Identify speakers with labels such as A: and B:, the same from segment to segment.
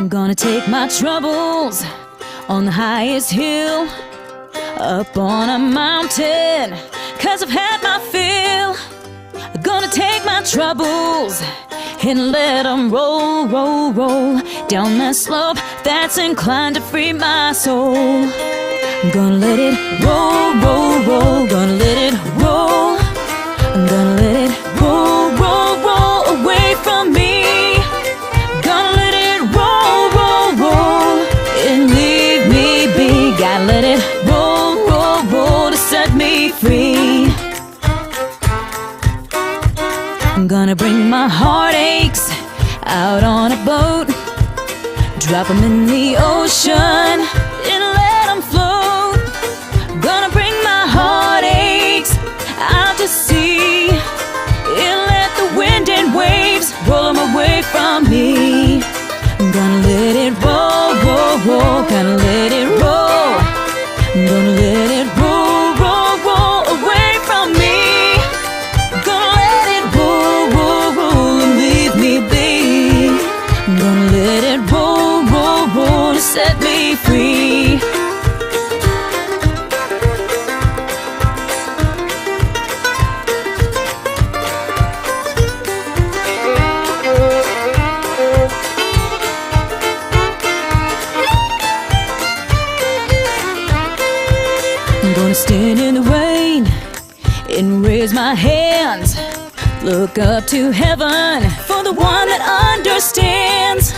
A: I'm gonna take my troubles on the highest hill, up on a mountain, 'cause I've had my fill. I'm gonna take my troubles and let them roll, roll, roll down that slope that's inclined to free my soul. I'm gonna let it roll, roll, roll, gonna let it roll. I'm gonna let it roll, roll, roll away from me. Gonna let it roll, roll, roll and leave me be. Gotta let it roll, roll, roll to set me free. I'm gonna bring my heartaches out on a boat, drop them in the ocean and let them float. Gonna bring my heartaches out to sea and let the wind and waves roll them away from me. I'm gonna let it roll, roll, roll, gonna let it roll. I'm gonna let it roll, roll, roll away from me. Gonna let it roll, roll, roll and leave me be. I'm gonna let it roll, roll, roll to set me free. I'm gonna stand in the rain and raise my hands, look up to heaven for the one that understands.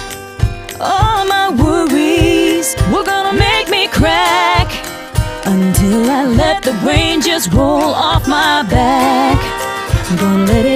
A: All my worries were gonna make me crack until I let the rain just roll off my back. I'm gonna let it